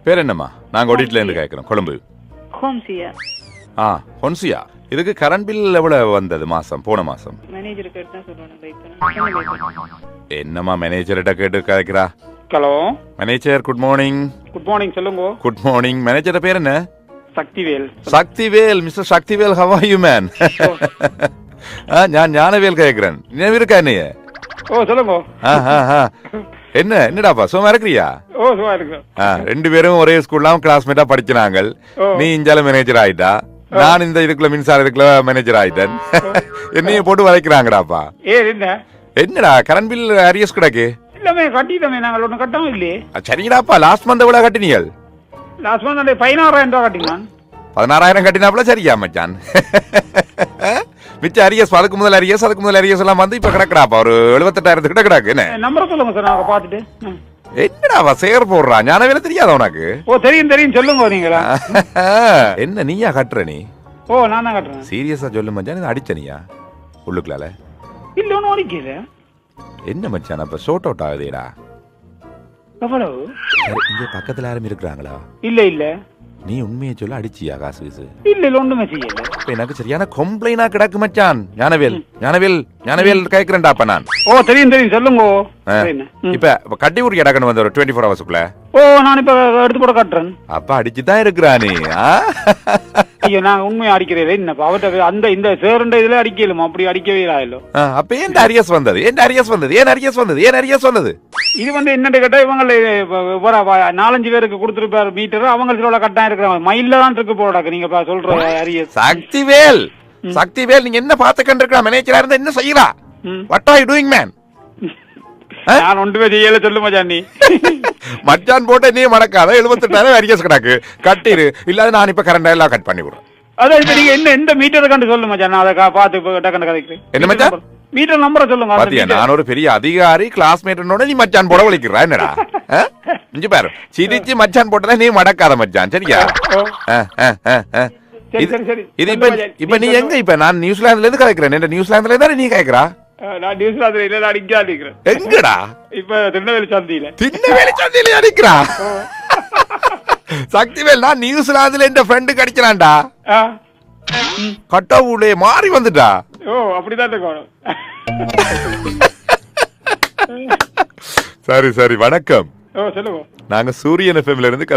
பேர் என்னம்மா? நாங்க ஒடிட்ல இருந்து கேட்கிறோம். கொழும்பு. ஹோம்சியா. ஹொன்சியா. இதுக்கு கரண்ட் பில் எவ்வளவு வந்தது மாசம்? போன மாசம் மேனேஜர் கிட்ட தான் சொல்லணும். என்னம்மா மேனேஜர்கிட்ட கேட்டு கேட்கிறா? Hello manager, good morning. Good morning, சொல்லுங்க. Good morning. மேனேஜர் பேர் என்ன? Sakthivel. Sakthivel. Mister Sakthivel, how are you man? நான் ஞானவேல் கேட்கிறேன். நினைவு இருக்கா என்னைய? சொல்லுங்க. என்னடாப்பா சும்மா இருக்கிறியா? சும்மா இருக்கு. 2 பேரும் ஒரே ஸ்கூல்ல கிளாஸ்மேட்டா படிச்சாங்க. நீ இஞ்சால மேனேஜர் ஆயிட்டா, நான் இந்த இதுக்குள்ள மின்சார இதுக்குள்ள மேனேஜர் ஆயிட்டேன். என்னைய போட்டு வளைக்கிறாங்கடாப்பா. என்னடா கரண்ட் பில் அரியஸ் கிடக்கு? இல்லமே கட்டிட்டோமே, நாங்கள் ஒன்றும் கட்டவும் இல்லையே. சரிடாப்பா, லாஸ்ட் மந்த் எவ்வளவு கட்டினீங்க? லாஸ்ட் மந்த் 16,000 ரூபா கட்டினான். 16,000 கட்டினாப்புல சரியா மச்சான்? மிச்ச அரியஸ், அதுக்கு முதல் அரியஸ் எல்லாம் வந்து இப்ப கிடக்குறாப்பா ஒரு 78,000 கிட்ட கிடக்கு. என்ன நம்பர் சொல்லுங்க சார், நாங்க பாத்துட்டு. என்னடா சேர் போடுறா? ஞானவேல தெரியாத உனக்கு? தெரியும் சொல்லுங்க. நீங்களா என்ன நீயா கட்டுற? நீ நான் தான் கட்டுறேன். சீரியஸா சொல்லு மச்சான், இது அடிச்சனியா உள்ளுக்குள்ளால? இல்ல ஒன்னும் அடிக்கல. என்ன மச்சான் அப்ப ஷோட் அவுட் ஆகுதேடா? எவ்வளவு? இங்க பக்கத்துல யாரும் இருக்கிறாங்களா? இல்ல. நீ உண்மையை சொல்ல அடிச்சியா காசு வீசு? இல்ல ஒண்ணுமே செய்யல. எனக்கு சரியான கம்ப்ளைண்டா கிடக்கு மச்சான். ஞானவேல் கேக்குறேன்டாப்ப நான். தெரியும் சொல்லுங்க. இப்ப கட்டி ஊருக்கு இடக்கணும் வந்து ஒரு 24 ஹவர்ஸ்க்குள்ள. நான் இப்ப எடுத்து போட கட்டுறேன். அப்ப அடிச்சுதான் இருக்கிறா நீ? ஐயோ, நான் உண்மையை அடிக்கிறேன். என்ன அவட்ட அந்த இந்த சேரண்ட இதுல அடிக்கலுமா? அப்படி அடிக்கவே இல்ல. அப்ப ஏன் அரியஸ் வந்தது? ஏன் அரியஸ் வந்தது? இது என்னன்னு கேட்டா, இவங்க 4-5 பேருக்கு கொடுத்துருப்பாரு மீட்டர். அவங்க சில கட்டாயம் இருக்கிறாங்க. மயில தான் இருக்கு போடாக்க. நீங்க சொல்ற அரியஸ். சக்திவேல், நீங்க என்ன பார்த்து கண்டிருக்கா? மேனேஜரா இருந்தா என்ன செய்யறா? What are you doing man? நான் ஒன்றுமே செய்யல. சொல்லு மச்சான். நீ மச்சான் போட்ட நீ மடக்காத 78,000 அரியஸ் கிடக்கு. கட்டிரு, இல்லாத நான் இப்ப கரண்ட் எல்லாம் கட் பண்ணி விடுறேன். அதான் இப்ப நீங்க எந்த மீட்டர் கண்டு சொல்லு மச்சான். நான் அதை பார்த்து டக்குன்னு கதைக்கிறேன். என்ன மச்சான்? மீட்டர் நம்பரை சொல்லுங்க. பாத்தியா, நான் ஒரு பெரிய அதிகாரி, கிளாஸ்மேட்டோட நீ மச்சான் போட வலிக்கிறா? என்னடா இங்க பாரு, சிரிச்சு மச்சான் போட்டதா நீ மடக்காத மச்சான், சரியா? இது இப்ப நீ எங்க? இப்ப நான் நியூசிலாந்துல இருந்து கதைக்கிறேன். நியூசிலாந்துல இருந்தா நீ கேக்குறா? நான் நியூசிலாந்துல இல்ல, நான் இங்க அடிக்கிறேன். எங்கடா? இப்ப திருநெல்வேலி சந்தியில அடிக்கிறா. சக்திவேல், நான் நியூசிலாந்துல இந்த ஃப்ரெண்டு கடிக்கிறான்டா. கட்டவுளே மாறி வந்துட்டா. அப்படிதான் இருக்கணும். சரி, வணக்கம். சொல்லுங்க. நாங்க சூரியன் எஃப்எம்ல இருந்து